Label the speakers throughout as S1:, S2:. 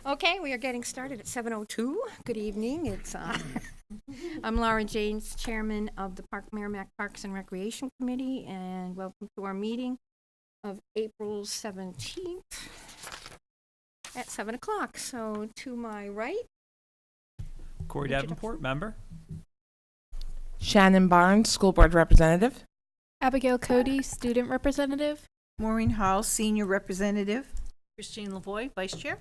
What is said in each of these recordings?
S1: Okay, we are getting started at 7:02. Good evening. I'm Laura James, Chairman of the Merrimack Parks and Recreation Committee, and welcome to our meeting of April 17th at 7 o'clock. So to my right,
S2: Corey Davenport, member.
S3: Shannon Barnes, School Board Representative.
S4: Abigail Cody, Student Representative.
S5: Maureen Hall, Senior Representative.
S6: Christine Lavoie, Vice Chair.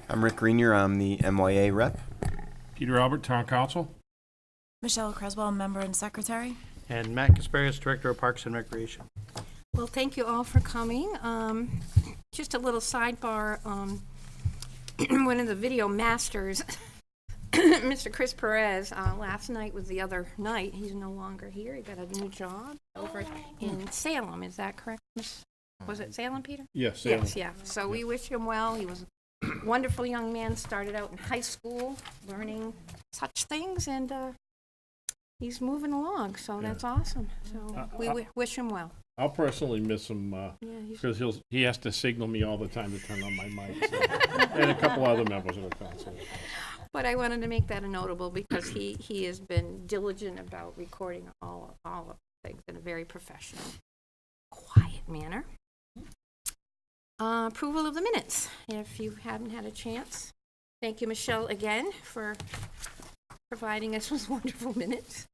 S7: I'm Rick Grenier. I'm the MYA rep.
S8: Peter Albert, Town Council.
S9: Michelle Creswell, Member and Secretary.
S10: And Matt Kasparias, Director of Parks and Recreation.
S1: well, thank you all for coming. Just a little sidebar. One of the video masters, Mr. Chris Perez, last night was the other night. He's no longer here. He got a new job over in Salem. Is that correct, Miss? Was it Salem, Peter?
S8: Yes,
S1: Yes, yeah. So we wish him well. He was a wonderful young man, started out in high school, learning such things, and he's moving along, so that's awesome. So we wish him well.
S8: I'll personally miss him
S1: Yeah, he's
S8: because he has to signal me all the time to turn on my mic. So. And a couple other members of the council.
S1: But I wanted to make that a notable because he has been diligent about recording all of things in a very professional, quiet manner. Approval of the minutes, if you haven't had a chance. Thank you, Michelle, again, for providing us with wonderful minutes.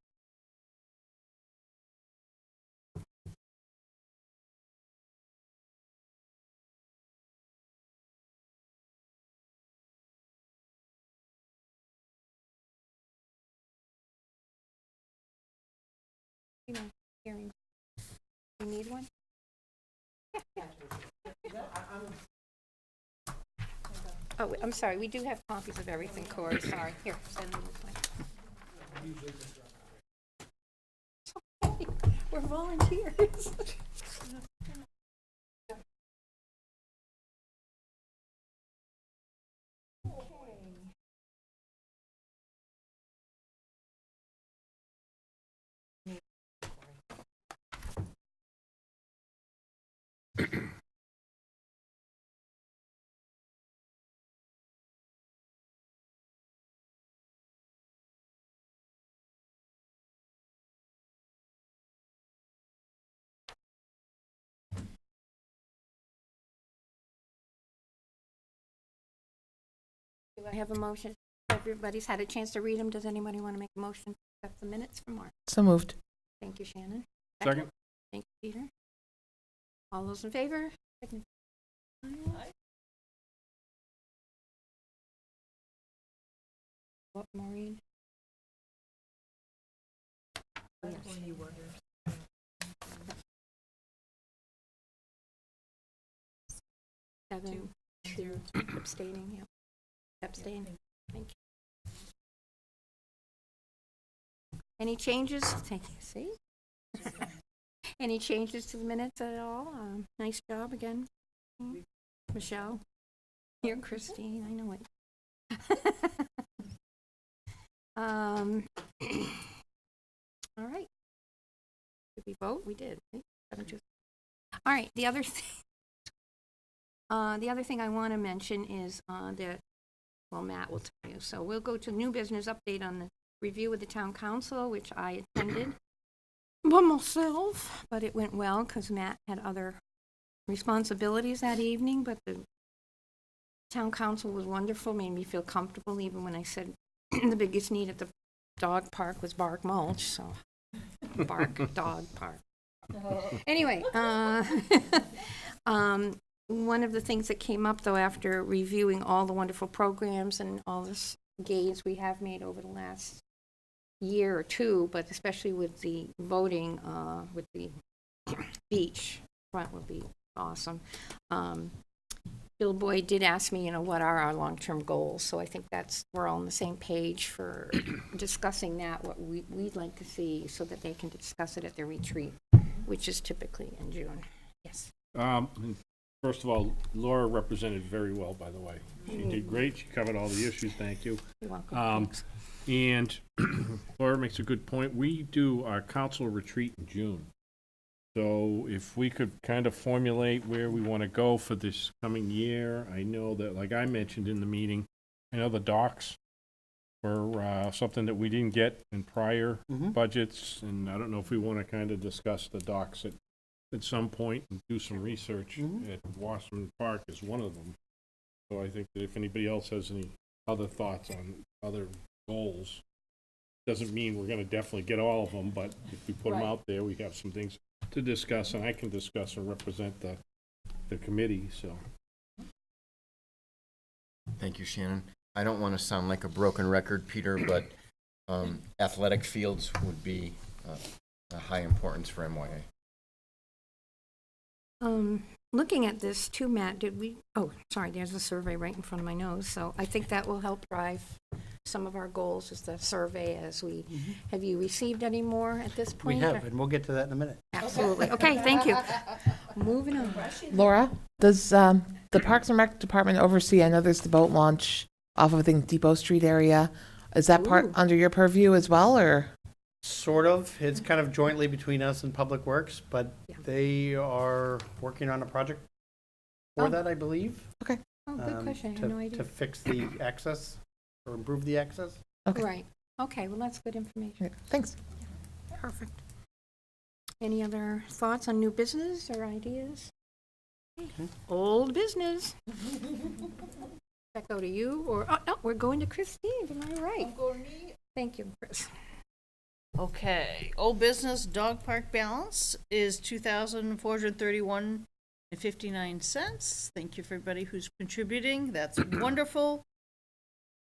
S1: You know, hearing. You need one? Oh, I'm sorry, we do have copies of everything, Corey, sorry. Here, send them this way. It's okay. We're volunteers. Do I have a motion? Everybody's had a chance to read them. Does anybody want to make a motion to accept the minutes from March?
S3: So moved.
S1: Thank you, Shannon.
S8: Second.
S1: Thank you, Peter. All those in favor? What, Maureen? Yes. Seven, two, abstaining, yeah. Abstain, thank you. Any changes? Thank you, see? Any changes to the minutes at all? Nice job again, Michelle. You're Christine, I know it. All right. Did we vote? We did. Right? 7-2. All right, the other thing I want to mention is that, well, Matt will tell you. So we'll go to new business update on the review with the town council, which I attended by myself, but it went well because Matt had other responsibilities that evening, but the town council was wonderful, made me feel comfortable even when I said the biggest need at the dog park was bark mulch, so bark dog park. Anyway, one of the things that came up, though, after reviewing all the wonderful programs and all the gains we have made over the last year or two, but especially with the voting with the beach front would be awesome. Bill Boyd did ask me, what are our long-term goals? So I think we're all on the same page for discussing that, what we'd like to see, so that they can discuss it at their retreat, which is typically in June. Yes.
S8: First of all, Laura represented very well, by the way. She did great. She covered all the issues. Thank you.
S1: You're welcome.
S8: And Laura makes a good point. We do our council retreat in June. So if we could kind of formulate where we want to go for this coming year, I know that, like I mentioned in the meeting, I know the docks were something that we didn't get in prior budgets, and I don't know if we want to kind of discuss the docks at some point and do some research at Wasserman Park is one of them. So I think that if anybody else has any other thoughts on other goals, doesn't mean we're gonna definitely get all of them, but if we put them out there, we have some things to discuss, and I can discuss and represent the committee, so.
S7: Thank you, Shannon. I don't want to sound like a broken record, Peter, but athletic fields would be a high importance for MYA.
S1: Looking at this too, Matt, there's a survey right in front of my nose, so I think that will help drive some of our goals, is the survey have you received any more at this
S10: We
S1: point?
S10: have, and we'll get to that in a minute.
S1: Absolutely. Okay, thank you. Moving on.
S3: Laura, does the Parks and Rec Department oversee, I know there's the boat launch off of, I think, Depot Street area. Is that part under your purview as well, or?
S10: Sort of. It's kind of jointly between us and Public Works, but
S1: Yeah.
S10: they are working on a project for
S1: Oh.
S10: that, I believe.
S1: Oh, good question. I had no
S10: To
S1: idea.
S10: fix the access or improve the access.
S3: Okay.
S1: Right. Okay, well, that's good information.
S3: Thanks.
S1: Perfect. Any other thoughts on new business or ideas? Old business. That go to you, or, oh, no, we're going to Christine, am I right? Thank you, Chris.
S6: Okay, old business dog park balance is $2,431.59. Thank you for everybody who's contributing. That's wonderful.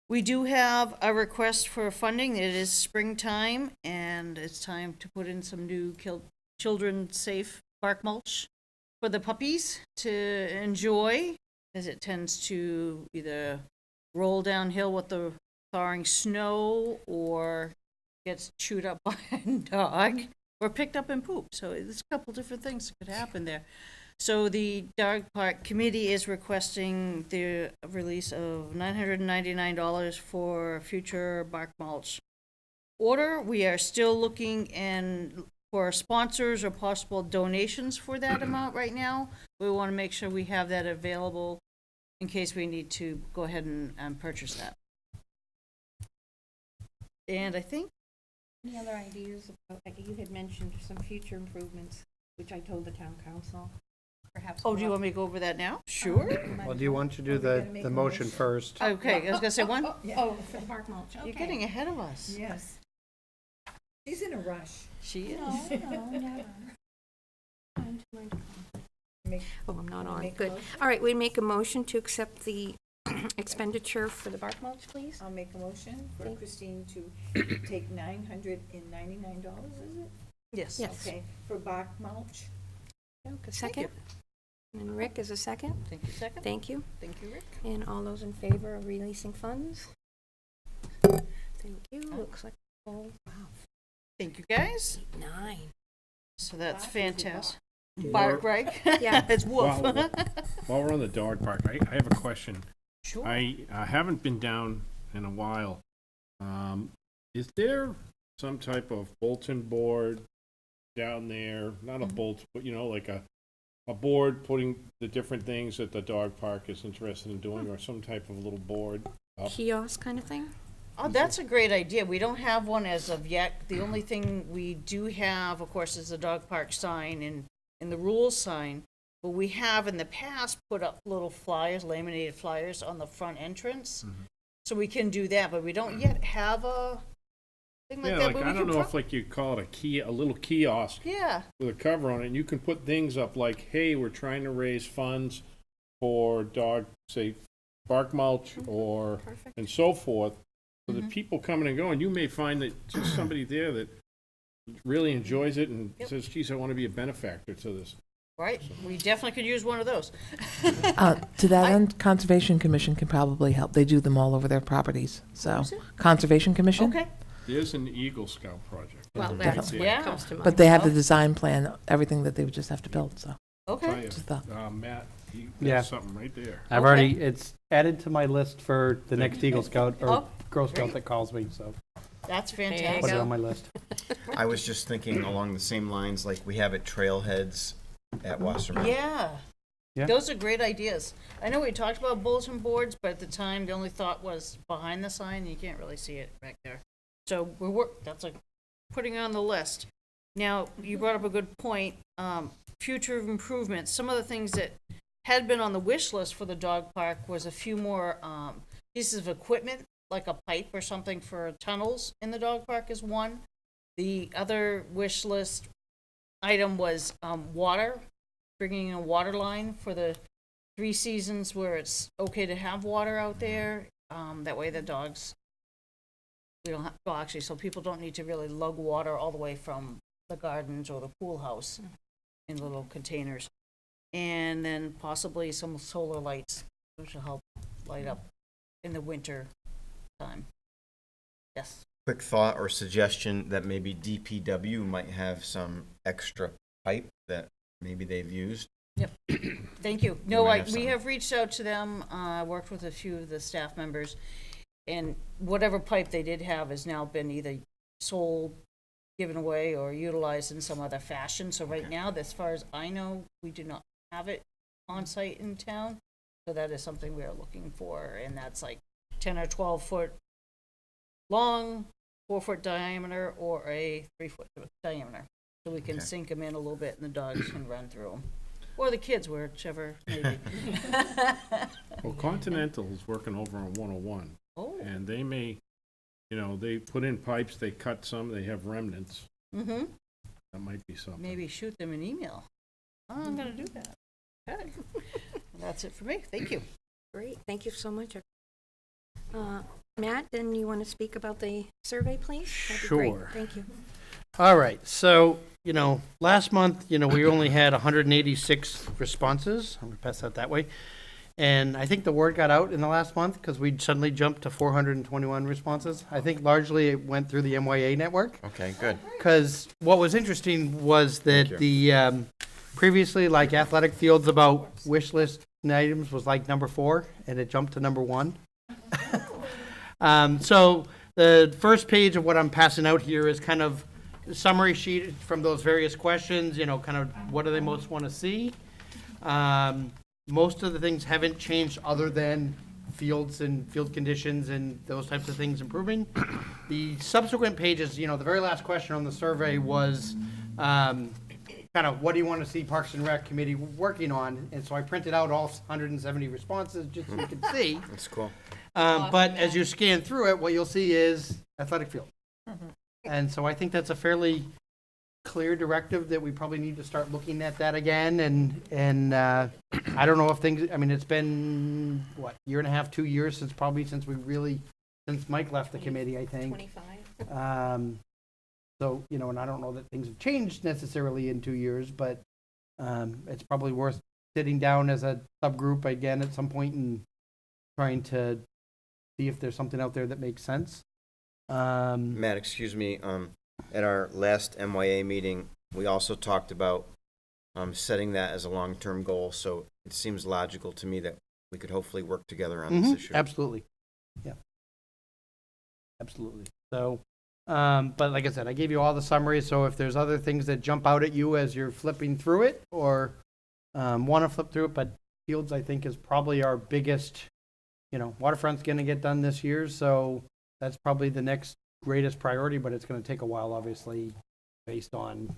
S6: We do have a request for funding. It is springtime, and it's time to put in some new children-safe bark mulch for the puppies to enjoy, as it tends to either roll downhill with the thawing snow or gets chewed up by a dog or picked up in poop. So there's a couple different things that could happen there. So the dog park committee is requesting the release of $999 for future bark mulch order. We are still looking for sponsors or possible donations for that amount right now. We want to make sure we have that available in case we need to go ahead and purchase that. And I think
S1: Any other ideas about, like, you had mentioned some future improvements, which I told the town council, perhaps.
S6: do you want me to go over that now? Sure.
S10: Well, do you want to do the motion first?
S6: Okay, I was gonna say one.
S1: Oh, for bark mulch, okay.
S6: You're getting ahead of us.
S5: Yes. She's in a rush.
S6: She is.
S1: No, never. I'm too much. Oh, I'm not on, good. All right, we make a motion to accept the expenditure for the bark mulch, please.
S5: I'll make a motion for
S1: Thank-
S5: Christine to take $999, is it?
S6: Yes.
S1: Yes.
S5: Okay, for bark mulch.
S1: A second. And Rick is a second.
S6: Thank you, second.
S1: Thank you.
S6: Thank you, Rick.
S1: And all those in favor of releasing funds? Thank you. Looks like, oh, wow,
S6: Thank you, guys.
S1: 9.
S6: So that's
S5: Bark is a
S6: fantastic. Bark, right?
S1: Yeah.
S6: It's woof.
S8: While we're on the dog park, I have a question.
S6: Sure.
S8: I haven't been down in a while. Is there some type of bulletin board down there? Not a bolt, but like a board putting the different things that the dog park is interested in doing, or some type of little board up?
S1: Kiosk kind of thing?
S6: Oh, that's a great idea. We don't have one as of yet. The only thing we do have, of course, is the dog park sign and the rules sign. But we have in the past put up little flyers, laminated flyers on the front entrance. So we can do that, but we don't yet have a thing like
S8: Yeah,
S6: that.
S8: like,
S6: but we
S8: I don't
S6: can
S8: know if like you call it a little kiosk
S6: Yeah,
S8: with a cover on it, and you can put things up like, hey, we're trying to raise funds for dog, say, bark mulch or,
S1: Perfect.
S8: and so forth. So that people coming and going, you may find that just somebody there that really enjoys it and says, geez, I want to be a benefactor to this.
S6: right. We definitely could use one of those.
S3: To that end, Conservation Commission can probably help. They do them all over their properties, so.
S6: is it?
S3: Conservation Commission?
S6: Okay.
S8: There's an Eagle Scout project.
S1: Well,
S8: Right
S1: that's
S8: there.
S1: what
S6: Yeah.
S1: comes to mind.
S3: But they have the design plan, everything that they would just have to build, so.
S6: Okay.
S8: Tell you,
S3: Just the-
S8: Matt, you
S10: Yeah.
S8: got something right there.
S10: I've
S6: Okay.
S10: already, it's added to my list for the next Eagle Scout or
S6: Oh,
S10: Girl Scout
S6: great.
S10: that calls me, so.
S6: That's
S1: you
S6: fantastic.
S10: Put it
S1: go.
S10: on my list.
S7: I was just thinking along the same lines, like we have at trailheads at Wasserman.
S6: Yeah.
S10: Yeah.
S6: Those are great ideas. I know we talked about bulletin boards, but at the time, the only thought was behind the sign, you can't really see it back there. So that's like putting it on the list. Now, you brought up a good point, future improvements. Some of the things that had been on the wish list for the dog park was a few more, pieces of equipment, like a pipe or something for tunnels in the dog park is one. The other wish list item was, water, bringing in a water line for the 3 seasons where it's okay to have water out there. That way the dogs, we don't have, well, actually, so people don't need to really lug water all the way from the gardens or the pool house in little containers. And then possibly some solar lights, which will help light up in the winter time. Yes.
S7: Quick thought or suggestion that maybe DPW might have some extra pipe that maybe they've used.
S6: Thank you. No,
S7: might
S6: I,
S7: have
S6: we
S7: some.
S6: have reached out to them, worked with a few of the staff members, and whatever pipe they did have has now been either sold, given away, or utilized in some other fashion. So right now, as far as I know, we do not have it on site in town. So that is something we are looking for, and that's like 10 or 12 foot long, 4 foot diameter, or a 3 foot diameter. So we can
S7: Okay.
S6: sink them in a little bit and the dogs can run through them. Or the kids, whichever, maybe.
S8: Well, Continental is working over on 101,
S6: Oh,
S8: and they may, they put in pipes, they cut some, they have remnants.
S6: mm-hmm.
S8: That might be something.
S6: Maybe shoot them an email. Oh, I'm gonna do that. Okay. That's it for me. Thank you.
S1: Great, thank you so much. Matt, then you want to speak about the survey, please? That'd be great.
S10: Sure.
S1: Thank you.
S10: All right, so, last month, we only had 186 responses. I'm gonna pass that that way. And I think the word got out in the last month because we suddenly jumped to 421 responses. I think largely it went through the MYA network.
S7: Okay, good.
S10: Because what was interesting was
S7: Thank
S10: that the, previously, like athletic fields about wish list items was like number 4, and it jumped to number 1. So the first page of what I'm passing out here is kind of a summary sheet from those various questions, kind of what do they most want to see. Most of the things haven't changed other than fields and field conditions and those types of things improving. The subsequent pages, the very last question on the survey was kind of what do you want to see Parks and Rec Committee working on? And so I printed out all 170 responses just so you could see.
S7: That's cool.
S10: But as you scan through it, what you'll see is athletic field. And so I think that's a fairly clear directive that we probably need to start looking at that again. And I don't know if it's been, year and a half, 2 years since since Mike left the committee, I think.
S1: 25.
S10: So, and I don't know that things have changed necessarily in 2 years, but it's probably worth sitting down as a subgroup again at some point and trying to see if there's something out there that makes sense.
S7: Matt, excuse me, at our last MYA meeting, we also talked about setting that as a long-term goal, so it seems logical to me that we could hopefully work together on this issue.
S10: Absolutely. Yeah. Absolutely. So, but like I said, I gave you all the summaries, so if there's other things that jump out at you as you're flipping through it or want to flip through it, but fields, I think, is probably our biggest, waterfront's going to get done this year, so that's probably the next greatest priority, but it's going to take a while, obviously, based on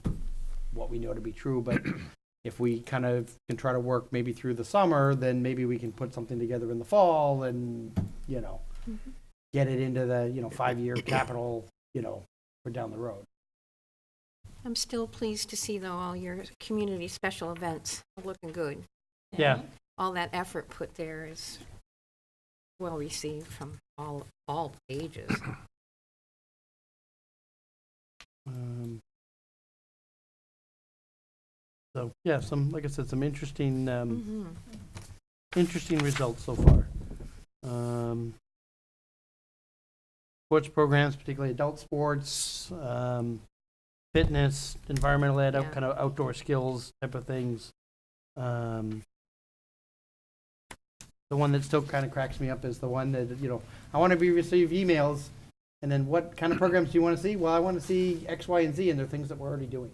S10: what we know to be true. But if we kind of can try to work maybe through the summer, then maybe we can put something together in the fall and, get it into the, 5-year capital, for down the road.
S1: I'm still pleased to see, though, all your community special events are looking good.
S10: Yeah.
S1: All that effort put there is well received from all ages.
S10: So, yeah, like I said, some interesting,
S1: Mhm.
S10: interesting results so far. Sports programs, particularly adult sports, fitness, environmental ed,
S1: Yeah.
S10: kind of outdoor skills type of things. The one that still kind of cracks me up is the one that, I want to receive emails And then what kind of programs do you want to see? Well, I want to see X, Y, and Z, and they're things that we're already doing,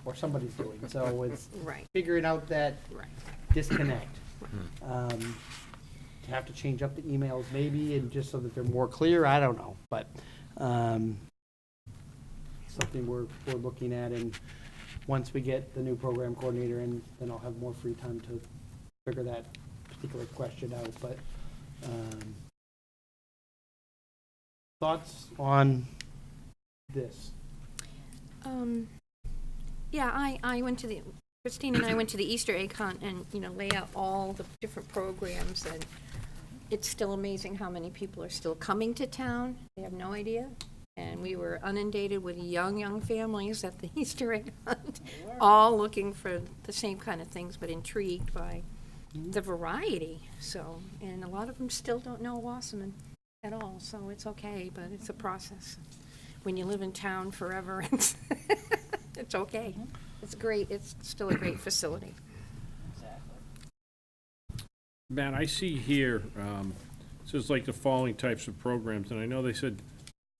S10: or somebody's doing. So it's
S1: Right,
S10: figuring out that
S1: right.
S10: disconnect. Have to change up the emails maybe, and just so that they're more clear, I don't know, but, something we're looking at, and once we get the new program coordinator in, then I'll have more free time to figure that particular question out, but, thoughts on this?
S1: Yeah, I went to Christine and I went to the Easter egg hunt and, lay out all the different programs, and it's still amazing how many people are still coming to town. They have no idea. And we were inundated with young families at the Easter egg hunt, all looking for the same kind of things, but intrigued by the variety. So, and a lot of them still don't know Wasserman at all, so it's okay, but it's a process. When you live in town forever, it's okay. It's great. It's still a great facility.
S8: Matt, I see here, it says like the following types of programs, and I know they said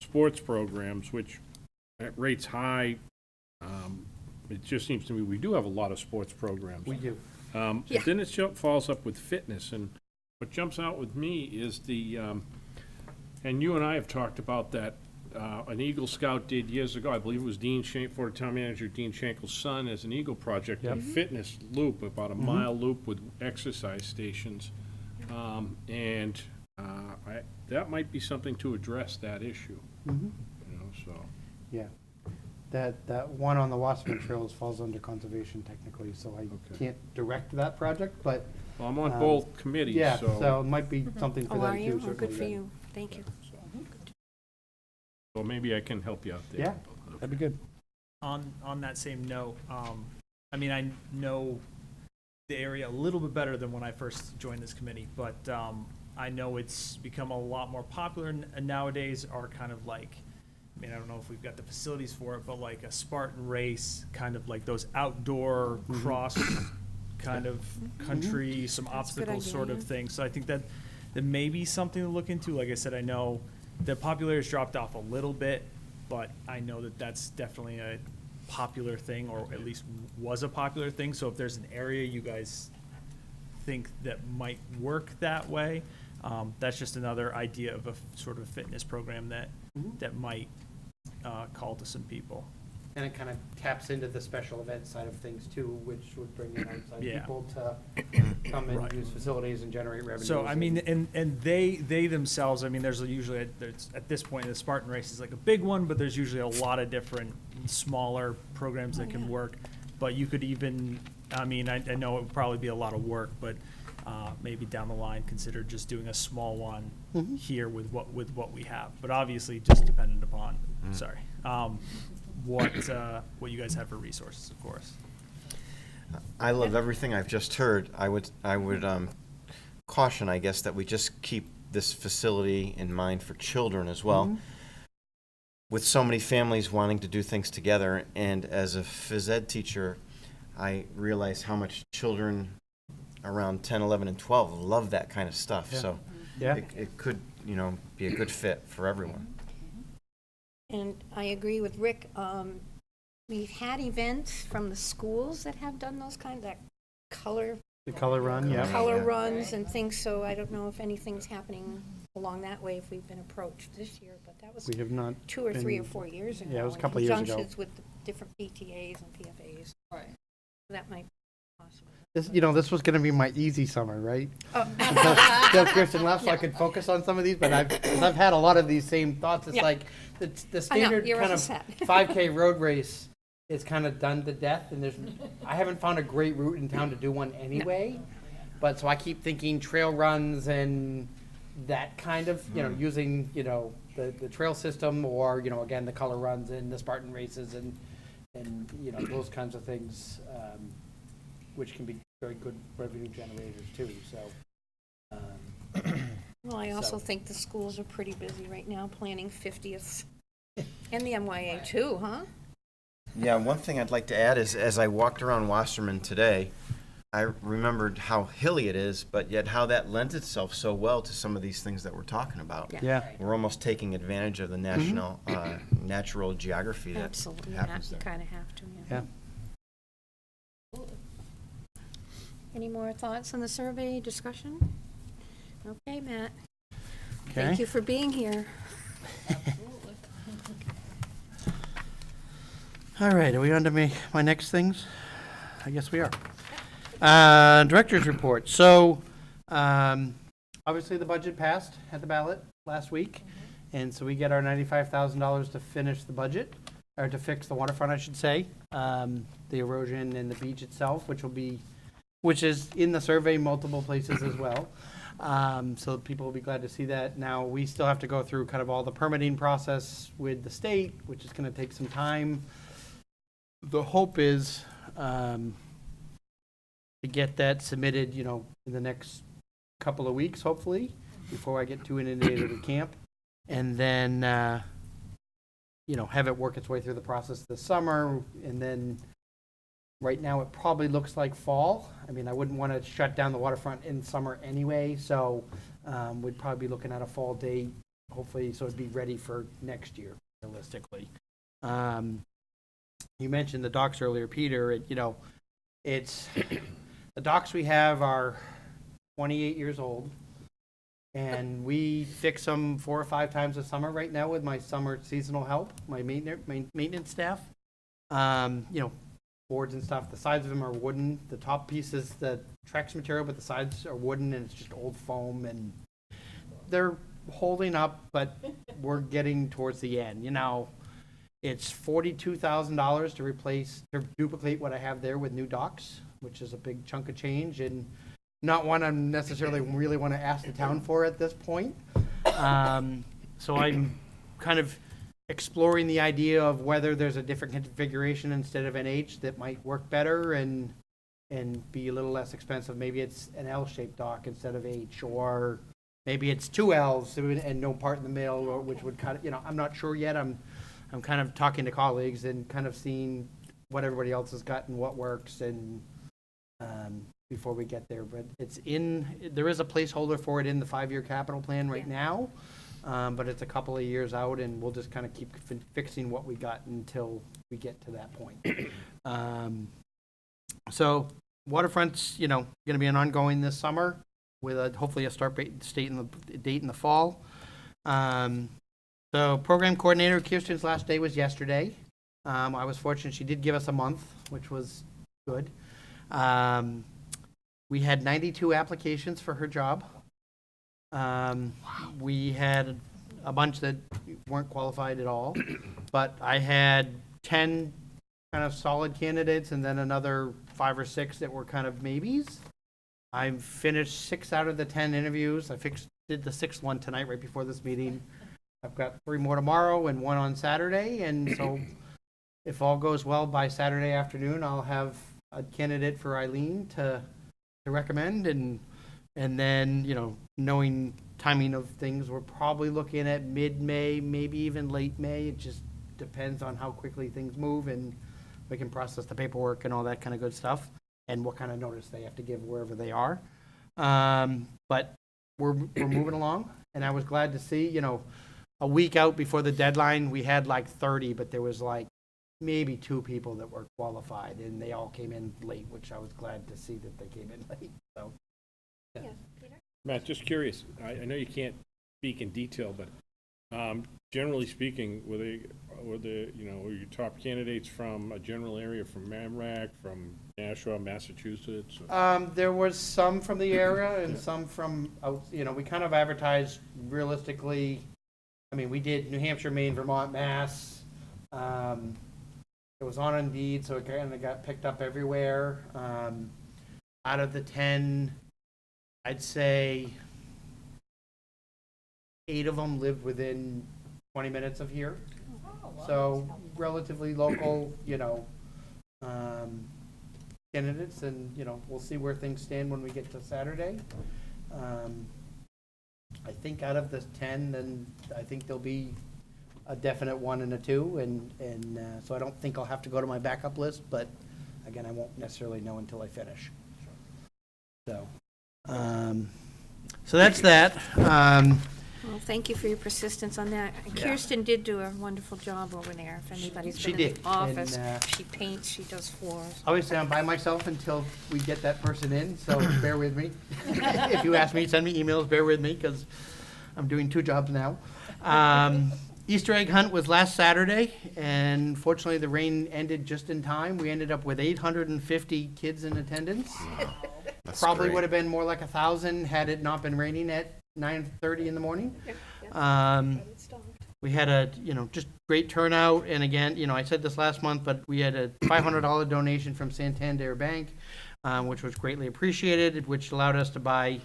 S8: sports programs, which at rates high, it just seems to me we do have a lot of sports programs.
S10: We do.
S1: Yeah.
S8: But then it follows up with fitness, and what jumps out with me is the, and you and I have talked about that, an Eagle Scout did years ago, I believe it was former town manager Dean Schenkel's son, as an Eagle project, a fitness loop, about a mile loop with exercise stations. That might be something to address that issue, so.
S10: Yeah. That one on the Wasserman Trails falls under conservation technically, so I can't direct that project, but,
S8: Well, I'm on both committees,
S10: yeah,
S8: so.
S10: so it might be something for
S1: Oh,
S10: them
S1: are
S10: too.
S1: you? Oh,
S10: certainly,
S1: good for
S10: yeah.
S1: you. Thank you.
S8: So maybe I can help you out there.
S10: Yeah, that'd be good.
S2: On that same note, I mean, I know the area a little bit better than when I first joined this committee, but I know it's become a lot more popular nowadays, are kind of like, I mean, I don't know if we've got the facilities for it, but like a Spartan race, kind of like those outdoor cross kind of country, some
S1: That's a good
S2: obstacles sort of
S1: idea.
S2: thing. So I think that may be something to look into. Like I said, I know the popularity's dropped off a little bit, but I know that that's definitely a popular thing, or at least was a popular thing. So if there's an area you guys think that might work that way, that's just another idea of a sort of fitness program that might call to some people.
S10: And it kind of taps into the special event side of things too, which would bring in outside
S2: Yeah.
S10: people to come and
S2: Right.
S10: use facilities and generate revenue.
S2: So, I mean, and they themselves, I mean, there's usually, at this point, the Spartan race is like a big one, but there's usually a lot of different smaller programs that can work. But you could even, I mean, I know it would probably be a lot of work, but maybe down the line, consider just doing a small one here with what we have. But obviously, just dependent upon, what you guys have for resources, of course.
S7: I love everything I've just heard. I would caution, I guess, that we just keep this facility in mind for children as well. With so many families wanting to do things together, and as a phys ed teacher, I realize how much children around 10, 11, and 12 love that kind of stuff.
S10: Yeah.
S7: So
S10: Yeah.
S7: it could, be a good fit for everyone.
S1: And I agree with Rick. We've had events from the schools that have done those that color
S10: The color run, yeah.
S1: color
S7: Yeah.
S1: runs and things, so I don't know if anything's happening along that way if we've been approached this year, but that was
S10: We have not,
S1: 2 or 3 or
S10: been-
S1: 4 years ago.
S10: yeah, it was a
S1: in
S10: couple of years ago.
S1: conjunctions with the different PTAs and PFAs. Right. That might be possible.
S10: this was gonna be my easy summer, right?
S1: Oh.
S10: Until Kristen left, so I could focus on some of these, but I've had a lot of these same thoughts. It's
S1: Yeah.
S10: like, the standard
S1: you're
S10: kind
S1: all
S10: of
S1: set.
S10: 5K road race is kind of done to death, and I haven't found a great route in town to do one anyway. But, so I keep thinking trail runs and that kind of, using, the trail system, or, again, the color runs and the Spartan races and those kinds of things, which can be very good revenue generators too, so.
S1: Well, I also
S10: So-
S1: think the schools are pretty busy right now planning 50th. And the MYA too, huh?
S7: Yeah, one thing I'd like to add is, as I walked around Wasserman today, I remembered how hilly it is, but yet how that lends itself so well to some of these things that we're talking about.
S1: Yeah.
S10: Yeah.
S7: We're almost taking advantage of the natural geography that
S1: Absolutely,
S7: happens
S1: you
S7: there.
S1: kind of have to, yeah.
S10: Yeah.
S1: Any more thoughts on the survey discussion? Okay, Matt.
S10: Okay.
S1: Thank you for being here.
S10: All right, are we on to my next things? I guess we are. Director's report. So, obviously the budget passed at the ballot last week. And so we get our $95,000 to finish the budget, or to fix the waterfront, I should say. The erosion and the beach itself, which is in the survey multiple places as well. So people will be glad to see that. Now, we still have to go through kind of all the permitting process with the state, which is gonna take some time. The hope is, to get that submitted, in the next couple of weeks, hopefully, before I get too inundated with camp. And then, have it work its way through the process this summer. And then, right now, it probably looks like fall. I mean, I wouldn't want to shut down the waterfront in summer anyway, so we'd probably be looking at a fall date, hopefully, so it'd be ready for next year, realistically. You mentioned the docks earlier, Peter. It's the docks we have are 28 years old, and we fix them 4 or 5 times a summer right now with my summer seasonal help, my maintenance staff. Boards and stuff. The sides of them are wooden. The top piece is the Trex material, but the sides are wooden, and it's just old foam, and they're holding up, but we're getting towards the end. It's $42,000 to duplicate what I have there with new docks, which is a big chunk of change, and not one I necessarily really want to ask the town for at this point. So I'm kind of exploring the idea of whether there's a different configuration instead of an H that might work better and be a little less expensive. Maybe it's an L-shaped dock instead of H, or maybe it's 2 L's and no part in the middle, or which would kind of, I'm not sure yet. I'm kind of talking to colleagues and kind of seeing what everybody else has got and what works, and before we get there. But there is a placeholder for it in the 5-year capital plan right now, but it's a couple of years out, and we'll just kind of keep fixing what we got until we get to that point. So waterfront's, going to be an ongoing this summer with hopefully a start date in the fall. So program coordinator Kirsten's last day was yesterday. I was fortunate; she did give us a month, which was good. We had 92 applications for her job. We had a bunch that weren't qualified at all, but I had 10 kind of solid candidates, and then another 5 or 6 that were kind of maybes. I finished 6 out of the 10 interviews. Did the 6th one tonight, right before this meeting. I've got 3 more tomorrow and 1 on Saturday, and so if all goes well by Saturday afternoon, I'll have a candidate for Eileen to recommend, and then, knowing timing of things, we're probably looking at mid-May, maybe even late May. It just depends on how quickly things move, and we can process the paperwork and all that kind of good stuff, and what kind of notice they have to give wherever they are. But we're moving along, and I was glad to see, a week out before the deadline, we had like 30, but there was like maybe 2 people that were qualified, and they all came in late, which I was glad to see that they came in late. So, yeah.
S8: Matt, just curious, I know you can't speak in detail, but generally speaking, were your top candidates from a general area, from Mamrak, from Nashua, Massachusetts?
S10: There was some from the area and some from out. We kind of advertised realistically. I mean, we did New Hampshire, Maine, Vermont, Mass. It was on Indeed, so it kind of got picked up everywhere. Out of the 10, I'd say 8 of them lived within 20 minutes of here. So relatively local, candidates, and, we'll see where things stand when we get to Saturday. I think out of the 10, then I think there'll be a definite 1 and a 2, and so I don't think I'll have to go to my backup list, but again, I won't necessarily know until I finish. So, so that's that.
S1: Well, thank you for your persistence on that. Kirsten did do a wonderful job over there. If anybody's
S10: She
S1: been in
S10: did,
S1: the office,
S10: and,
S1: she paints, she does floors.
S10: Obviously, I'm by myself until we get that person in, so bear with me. If you ask me, send me emails, bear with me, because I'm doing 2 jobs now. Easter egg hunt was last Saturday, and fortunately, the rain ended just in time. We ended up with 850 kids in attendance.
S7: That's
S10: Probably
S7: great.
S10: would have been more like 1,000 had it not been raining at 9:30 in the morning. We had a, just great turnout, and again, I said this last month, but we had a $500 donation from Santander Bank, which was greatly appreciated, which allowed us to buy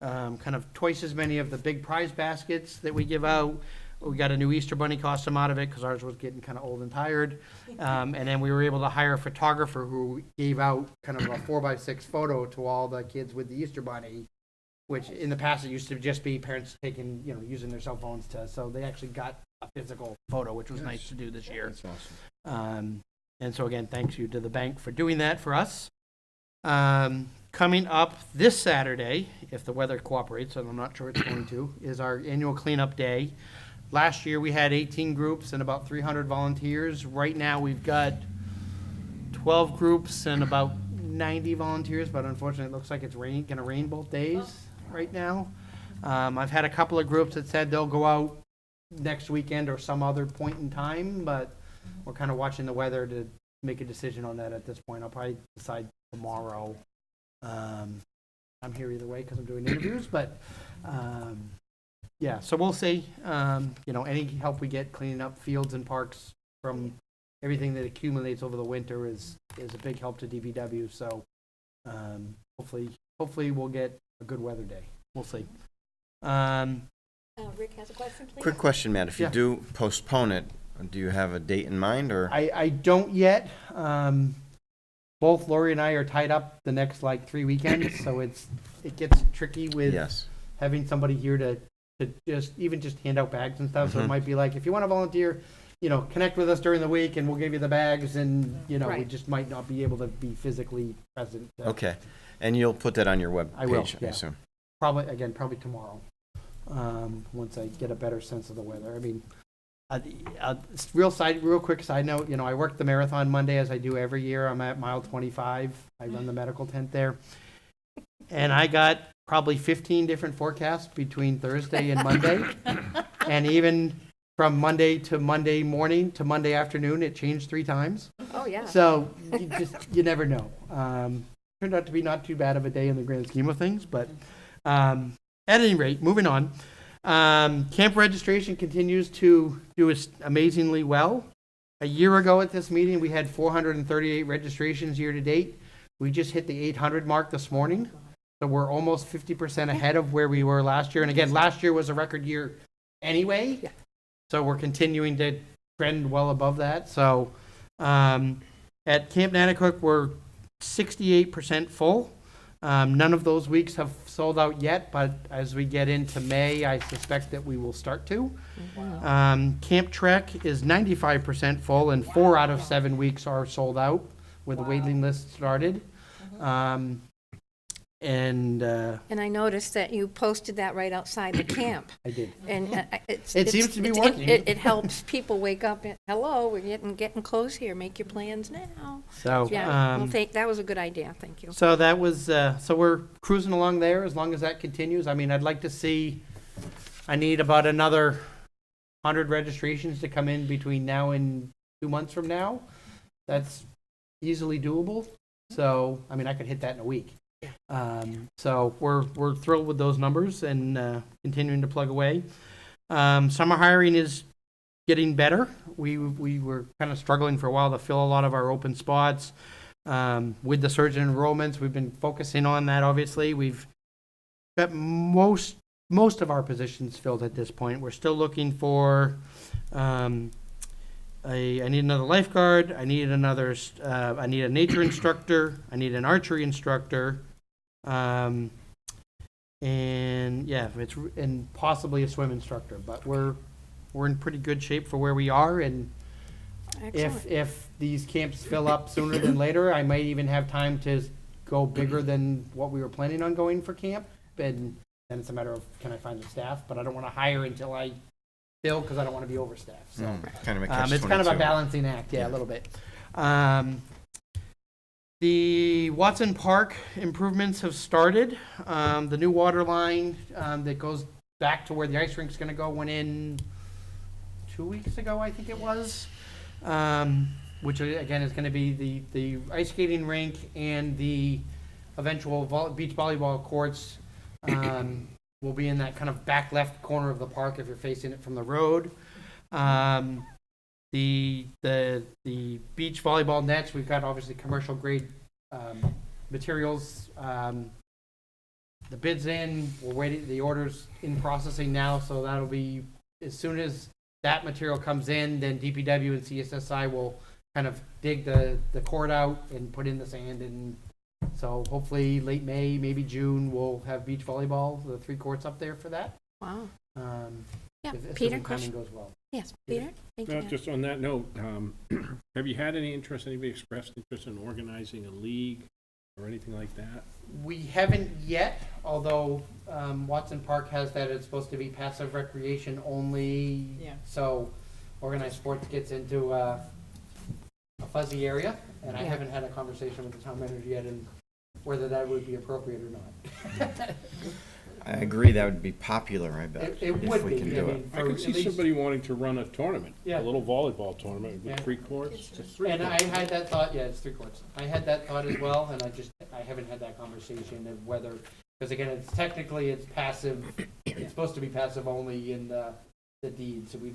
S10: kind of twice as many of the big prize baskets that we give out. We got a new Easter bunny costume out of it, because ours was getting kind of old and tired. And then we were able to hire a photographer who gave out kind of a 4x6 photo to all the kids with the Easter bunny, which in the past it used to just be parents taking, using their cell phones so they actually got a physical photo, which was nice to do this year.
S7: That's awesome.
S10: And so again, thanks you to the bank for doing that for us. Coming up this Saturday, if the weather cooperates, and I'm not sure it's going to, is our annual cleanup day. Last year we had 18 groups and about 300 volunteers. Right now we've got 12 groups and about 90 volunteers, but unfortunately it looks like it's gonna rain both days right now. I've had a couple of groups that said they'll go out next weekend or some other point in time, but we're kind of watching the weather to make a decision on that at this point. I'll probably decide tomorrow. I'm here either way because I'm doing interviews, but yeah, so we'll see. Any help we get cleaning up fields and parks from everything that accumulates over the winter is a big help to DVW. So hopefully we'll get a good weather day. We'll see.
S1: Rick has a question, please?
S7: Quick question, Matt. If you
S10: Yeah.
S7: do postpone it, do you have a date in mind, or?
S10: I don't yet. Both Lori and I are tied up the next 3 weekends, so it gets tricky with
S7: Yes.
S10: having somebody here to just hand out bags and stuff. So it
S7: Mhm.
S10: might be like, if you want to volunteer, connect with us during the week and we'll give you the bags, and we
S1: Right.
S10: just might not be able to be physically present.
S7: Okay. And you'll put that on your web
S10: I will,
S7: page, I
S10: yeah.
S7: assume.
S10: Probably tomorrow, once I get a better sense of the weather. I mean, real quick side note, I worked the marathon Monday, as I do every year. I'm at mile 25. I run the medical tent there. And I got probably 15 different forecasts between Thursday and Monday. And even from Monday to Monday morning to Monday afternoon, it changed 3 times.
S1: Oh, yeah.
S10: So you never know. Turned out to be not too bad of a day in the grand scheme of things, but at any rate, moving on. Camp registration continues to do amazingly well. A year ago at this meeting, we had 438 registrations year to date. We just hit the 800 mark this morning. So we're almost 50% ahead of where we were last year. And again, last year was a record year anyway.
S1: Yeah.
S10: So we're continuing to trend well above that. So at Camp Nanticoke, we're 68% full. None of those weeks have sold out yet, but as we get into May, I suspect that we will start to. Camp Trek is 95% full, and 4 out of 7 weeks are sold out with the waiting list started. And
S1: And I noticed that you posted that right outside the camp.
S10: I did.
S1: And
S10: It seems to be working.
S1: It helps people wake up, hello, we're getting close here, make your plans now.
S10: So,
S1: Yeah, well, that was a good idea, thank you.
S10: so that was, so we're cruising along there as long as that continues. I mean, I'd like to see, I need about another 100 registrations to come in between now and 2 months from now. That's easily doable. So, I mean, I could hit that in a week. So we're thrilled with those numbers and continuing to plug away. Summer hiring is getting better. We were kind of struggling for a while to fill a lot of our open spots. With the surge in enrollments, we've been focusing on that, obviously. We've got most of our positions filled at this point. We're still looking for, I need another lifeguard, I need a nature instructor, I need an archery instructor, and possibly a swim instructor, but we're in pretty good shape for where we are, and
S1: Excellent.
S10: if these camps fill up sooner than later, I might even have time to go bigger than what we were planning on going for camp, and then it's a matter of, can I find the staff? But I don't want to hire until I fill, because I don't want to be overstaffed, so.
S7: Kind of a catch-22.
S10: It's kind of a balancing act, yeah, a little bit. The Watson Park improvements have started. The new water line that goes back to where the ice rink's gonna go went in 2 weeks ago, I think it was. Which again is gonna be the ice skating rink and the eventual beach volleyball courts will be in that kind of back left corner of the park if you're facing it from the road. The beach volleyball nets, we've got obviously commercial grade materials. The bid's in, we're waiting, the order's in processing now, so that'll be, as soon as that material comes in, then DPW and CSSI will kind of dig the court out and put in the sand, and so hopefully late May, maybe June, we'll have beach volleyball, the 3 courts up there for that.
S1: Wow. Yeah,
S10: If
S1: Peter,
S10: timing
S1: question?
S10: goes well.
S1: Yes, Peter? Thank you.
S8: Just on that note, have you had any interest, anybody expressed interest in organizing a league or anything like that?
S10: We haven't yet, although Watson Park has that it's supposed to be passive recreation only.
S5: Yeah.
S10: So organized sports gets into a fuzzy area, and I
S1: Yeah.
S10: haven't had a conversation with the town manager yet and whether that would be appropriate or not.
S7: I agree, that would be popular, I bet,
S10: It
S7: if
S10: would
S7: we
S10: be,
S7: can
S10: I
S7: do it.
S10: mean,
S8: I
S10: for
S8: could
S10: at
S8: see
S10: least-
S8: somebody wanting to run a tournament,
S10: Yeah.
S8: a little volleyball tournament
S10: Yeah.
S8: with 3 courts. Just 3
S10: And I
S8: courts.
S10: had that thought, yeah, it's 3 courts. I had that thought as well, and I haven't had that conversation of whether, because again, it's technically, it's passive, it's supposed to be passive only in the deed, so we,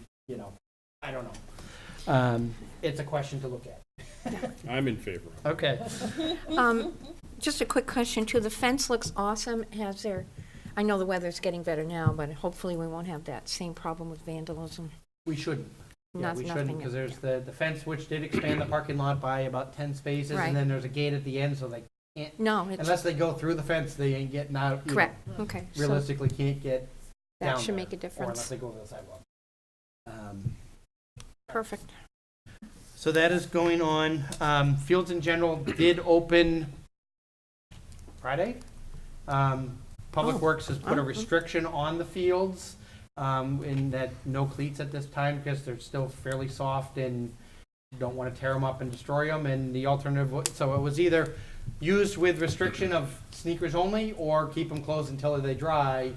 S10: I don't know. It's a question to look at.
S8: I'm in favor of it.
S10: Okay.
S1: Just a quick question too. The fence looks awesome. I know the weather's getting better now, but hopefully we won't have that same problem with vandalism.
S10: We shouldn't. Yeah,
S1: Not-
S10: we
S1: nothing-
S10: shouldn't, because there's the fence which did expand the parking lot by about 10 spaces,
S1: Right.
S10: and then there's a gate at the end, so they can't,
S1: No, it's
S10: unless they go through the fence, they ain't getting out. you know,
S1: correct. Okay. So
S10: Realistically, can't get down
S1: that should
S10: there,
S1: make a
S10: or unless
S1: difference.
S10: they go over the sidewalk.
S1: Perfect.
S10: So that is going on. Fields in General did open Friday. Public
S1: Oh.
S10: Works has put a
S1: Oh.
S10: restriction on the fields, in that no cleats at this time because they're still fairly soft and don't want to tear them up and destroy them. And the alternative, so it was either used with restriction of sneakers only or keep them closed until they dry.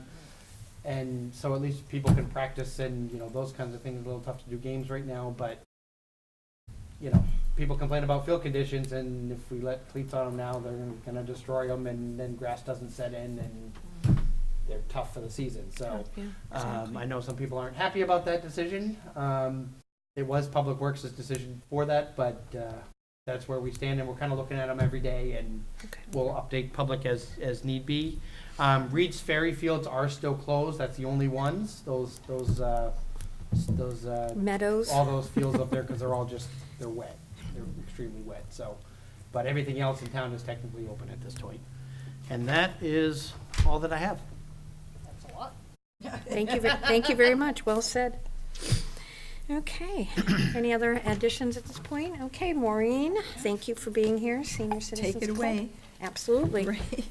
S10: And so at least people can practice and, those kinds of things. A little tough to do games right now, but people complain about field conditions, and if we let cleats on them now, they're gonna destroy them, and then grass doesn't set in, and they're tough for the season, so.
S1: Yeah,
S10: I know some people aren't happy about that decision. It was Public Works' decision for that, but, that's where we stand, and we're kinda looking at them every day, and
S1: Okay.
S10: we'll update public as need be. Reed's Ferry fields are still closed, that's the only ones, those,
S1: Meadows.
S10: all those fields up there, because they're wet. They're extremely wet, so. But everything else in town is technically open at this point. And that is all that I have.
S5: That's a lot.
S1: Thank you very much. Well said. Okay. Any other additions at this point? Okay, Maureen, thank you for being here, Senior Citizens
S5: Take it
S1: Club.
S5: away.
S1: Absolutely.
S5: Right.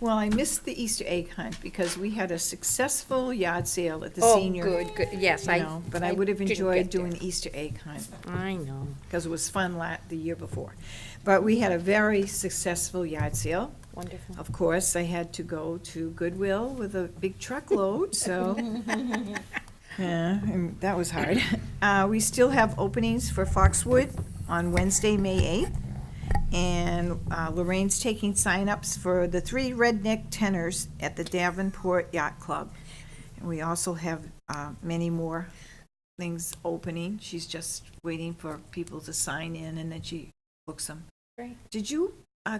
S5: Well, I missed the Easter egg hunt because we had a successful yard sale at the
S1: Oh,
S5: senior.
S1: good. Yes,
S5: But I would have
S1: didn't
S5: enjoyed
S1: get there.
S5: doing the Easter egg hunt
S1: I know.
S5: because it was fun the year before. But we had a very successful yard sale.
S1: Wonderful.
S5: Of course, I had to go to Goodwill with a big truckload, so. Yeah, and that was hard. We still have openings for Foxwood on Wednesday, May 8th. And Lorraine's taking sign-ups for the 3 redneck tenors at the Davenport Yacht Club. And we also have many more things opening. She's just waiting for people to sign in, and then she books them.
S1: Great.
S5: Did you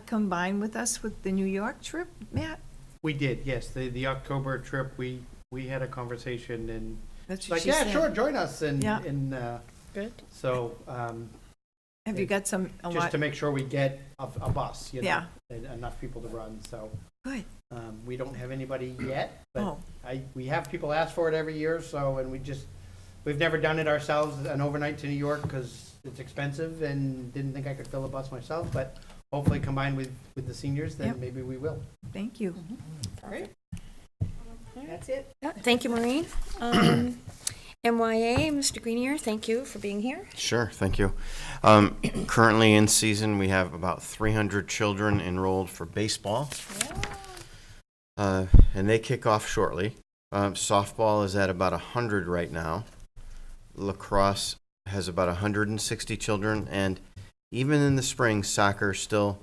S5: combine with us with the New York trip, Matt?
S10: We did, yes, the October trip, we had a conversation, and
S5: That's
S10: it's
S5: what
S10: like,
S5: she
S10: yeah,
S5: said.
S10: sure, join us, and,
S5: Yeah.
S1: Good.
S10: so,
S5: Have you got a
S10: just
S5: lot?
S10: to make sure we get a bus,
S5: Yeah.
S10: and enough people to run, so.
S5: Good.
S10: We don't have anybody yet, but
S5: Oh,
S10: we have people ask for it every year, so, and we've never done it ourselves, an overnight to New York, because it's expensive, and didn't think I could fill a bus myself, but hopefully combined with the seniors, then
S5: Yep.
S10: maybe we will.
S5: Thank you.
S6: Great.
S5: That's it.
S1: Yeah, thank you, Maureen. MYA, Mr. Greenier, thank you for being here.
S7: Sure, thank you. Currently in season, we have about 300 children enrolled for baseball. And they kick off shortly. Softball is at about 100 right now. Lacrosse has about 160 children, and even in the spring, soccer still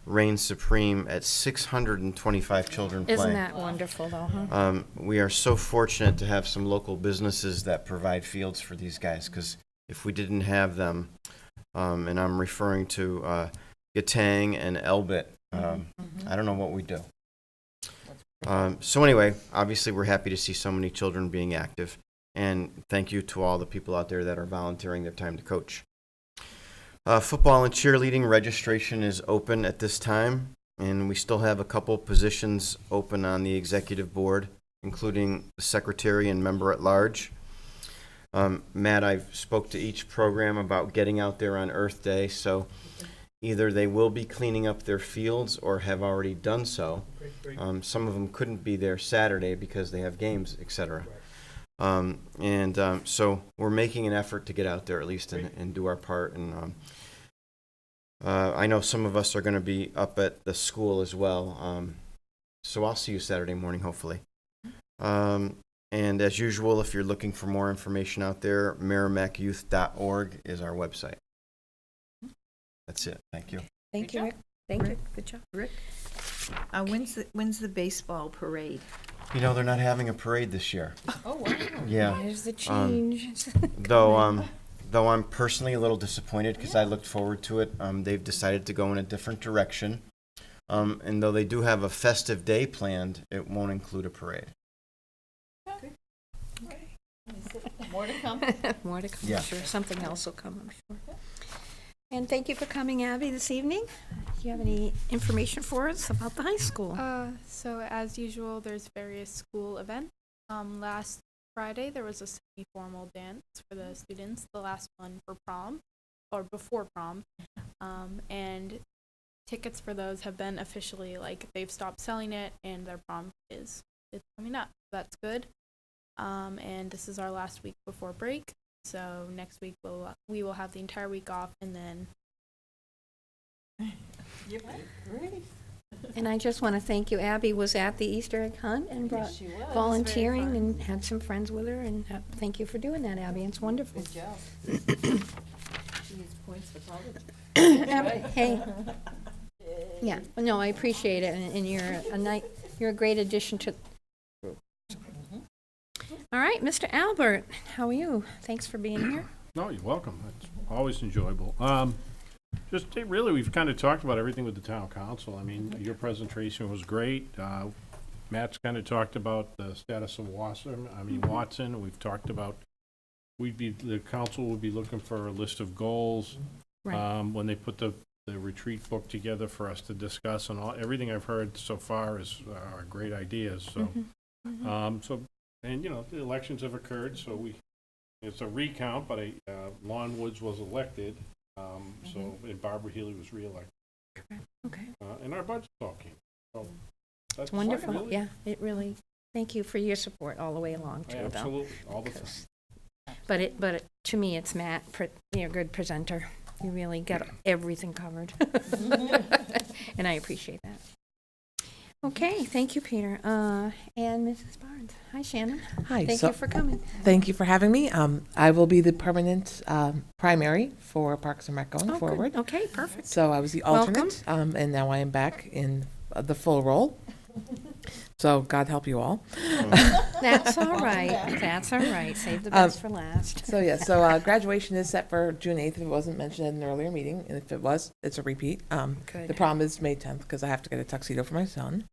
S7: reigns supreme at 625 children playing.
S1: Isn't that wonderful, though, huh?
S7: We are so fortunate to have some local businesses that provide fields for these guys, because if we didn't have them, and I'm referring to Gatang and Elbit, I don't know what we'd do. So anyway, obviously we're happy to see so many children being active, and thank you to all the people out there that are volunteering their time to coach. Football and cheerleading registration is open at this time, and we still have a couple positions open on the executive board, including the secretary and member at large. Matt, I've spoke to each program about getting out there on Earth Day, so either they will be cleaning up their fields or have already done so. Some of them couldn't be there Saturday because they have games, etc. So we're making an effort to get out there at least and do our part. And I know some of us are going to be up at the school as well. So I'll see you Saturday morning, hopefully. And as usual, if you're looking for more information out there, merrimacyouth.org is our website. That's it. Thank you.
S1: Thank you, Rick. Thank you. Good job.
S5: Rick? When's the baseball parade?
S7: You know, they're not having a parade this year.
S6: Oh, wow.
S7: Yeah.
S1: There's the change.
S7: Though I'm personally a little disappointed because I looked forward to it. They've decided to go in a different direction. And though they do have a festive day planned, it won't include a parade.
S6: More to come.
S1: More to come,
S7: Yeah.
S1: I'm sure. Something else will come, I'm sure. And thank you for coming, Abby, this evening. Do you have any information for us about the high school?
S4: So as usual, there's various school events. Last Friday, there was a semi-formal dance for the students, the last one for prom, or before prom. And tickets for those have been officially, they've stopped selling it, and their prom it's coming up. That's good. And this is our last week before break. So next week we will have the entire week off, and then
S1: And I just want to thank you. Abby was at the Easter egg hunt and brought
S6: She was.
S1: volunteering and had some friends with her, and thank you for doing that, Abby. It's wonderful.
S6: Good job. She needs points for college.
S1: Hey. Yeah, no, I appreciate it, and you're a great addition to the group. All right, Mr. Albert, how are you? Thanks for being here.
S8: No, you're welcome. It's always enjoyable. Really, we've kind of talked about everything with the town council. I mean, your presentation was great. Matt's kind of talked about the status of Watson. We've talked about, the council would be looking for a list of goals.
S1: Right.
S8: When they put the retreat book together for us to discuss, and everything I've heard so far are great ideas, so. And, the elections have occurred, so it's a recount, but Lon Woods was elected, and Barbara Healy was reelected.
S1: Okay.
S8: And our budget all came. So that's
S1: It's wonderful.
S8: really-
S1: Yeah, it really, thank you for your support all the way along, too, though.
S8: Absolutely, all the time.
S1: But to me, it's Matt, you're a good presenter. You really got everything covered. And I appreciate that. Okay, thank you, Peter. And Mrs. Barnes. Hi, Shannon.
S3: Hi.
S1: Thank
S3: so-
S1: you for coming.
S3: Thank you for having me. I will be the permanent primary for Parks and Rec going
S1: Oh, good.
S3: forward.
S1: Okay, perfect.
S3: So I was the
S1: Welcome.
S3: alternate, and now I am back in the full role. So God help you all.
S1: That's all right. That's all right. Save the best for last.
S3: So yeah, graduation is set for June 8th, if it wasn't mentioned in an earlier meeting, and if it was, it's a repeat. The
S1: Good.
S3: problem is May 10th, because I have to get a tuxedo for my son.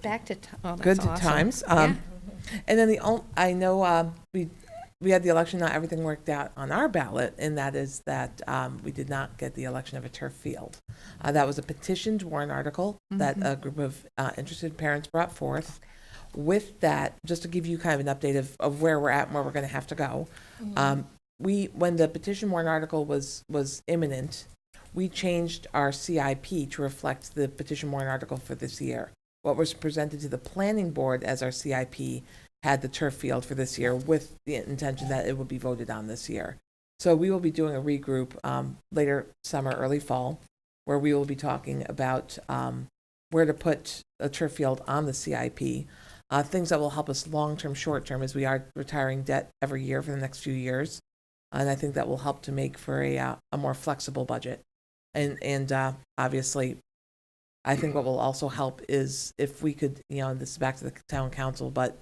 S1: Back to, oh, that's
S3: Good
S1: awesome.
S3: times.
S1: Yeah.
S3: And then I know we had the election, not everything worked out on our ballot, and that is that we did not get the election of a turf field. That was a petitioned warrant article that a group of interested parents brought forth. With that, just to give you kind of an update of where we're at and where we're going to have to go, when the petition warrant article was imminent, we changed our CIP to reflect the petition warrant article for this year. What was presented to the planning board as our CIP had the turf field for this year with the intention that it would be voted on this year. So we will be doing a regroup later summer, early fall, where we will be talking about where to put a turf field on the CIP. Things that will help us long-term, short-term, as we are retiring debt every year for the next few years. And I think that will help to make for a more flexible budget. And obviously, I think what will also help is if we could, this is back to the town council, but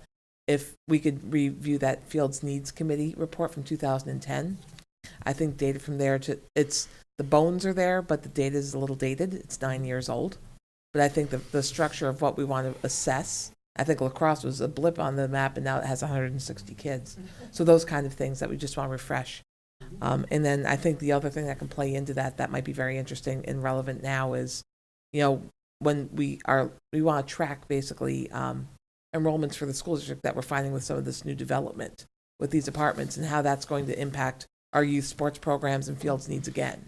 S3: if we could review that Fields Needs Committee report from 2010, I think data from there the bones are there, but the data is a little dated. It's 9 years old. But I think the structure of what we want to assess, I think La Crosse was a blip on the map, and now it has 160 kids. So those kind of things that we just want to refresh. And then I think the other thing that can play into that might be very interesting and relevant now is, when we want to track basically enrollments for the school district that we're finding with some of this new development with these apartments and how that's going to impact our youth sports programs and Fields Needs again.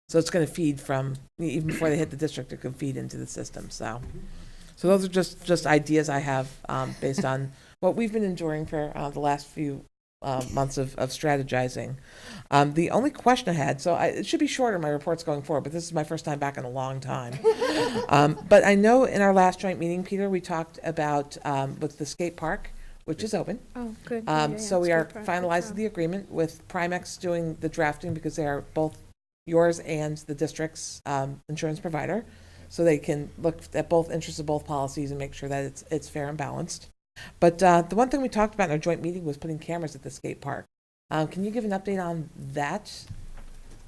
S3: So it's going to feed from, even before they hit the district, it can feed into the system. So those are just ideas I have based on what we've been enduring for the last few months of strategizing. The only question I had, it should be shorter, my reports going forward, but this is my first time back in a long time. But I know in our last joint meeting, Peter, we talked about with the skate park, which is open.
S1: Oh, good.
S3: So we are finalizing the agreement with Primex doing the drafting because they are both yours and the district's insurance provider. So they can look at both interests of both policies and make sure that it's fair and balanced. But the one thing we talked about in our joint meeting was putting cameras at the skate park. Can you give an update on that?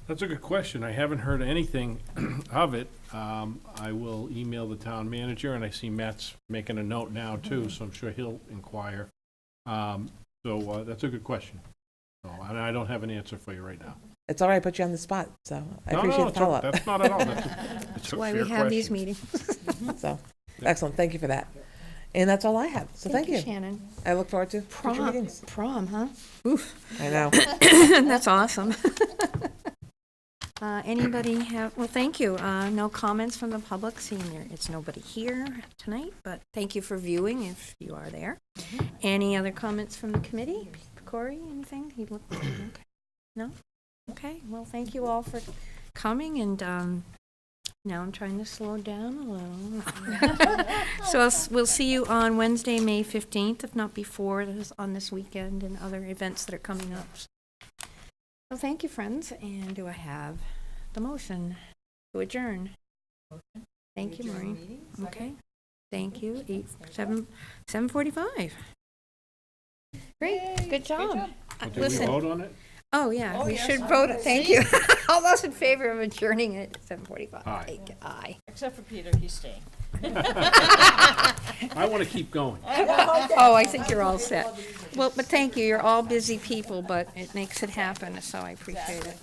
S8: That's a good question. I haven't heard anything of it. I will email the town manager, and I see Matt's making a note now too, so I'm sure he'll inquire. So that's a good question. So, and I don't have an answer for you right now.
S3: It's all right, I put you on the spot, so I
S8: No,
S3: appreciate the
S8: it's
S3: follow-up.
S8: that's not at all. It's
S1: That's
S8: a
S1: why
S8: fair
S1: we have these
S8: question.
S1: meetings.
S3: So, excellent, thank you for that. And that's all I have, so thank you.
S1: Shannon.
S3: I look forward to future meetings.
S1: Prom, huh? Oof.
S3: I know.
S1: That's awesome. Anybody have, well, thank you. No comments from the public, seeing it's nobody here tonight, but thank you for viewing if you are there. Any other comments from the committee? Corey, anything? He looked, okay. No? Okay, well, thank you all for coming, and now I'm trying to slow down a little. So we'll see you on Wednesday, May 15th, if not before, on this weekend and other events that are coming up. Well, thank you, friends, and do I have the motion to adjourn? Thank you, Maureen. Okay, thank you. 7:45. Great, good job.
S8: Did we
S1: Listen.
S8: vote on it?
S1: Oh, yeah, we should vote, thank you. All those in favor of adjourning at 7:45?
S8: Aye.
S1: Aye.
S6: Except for Peter, he's staying.
S8: I want to keep going.
S1: Oh, I think you're all set. Well, but thank you, you're all busy people, but it makes it happen, so I appreciate it.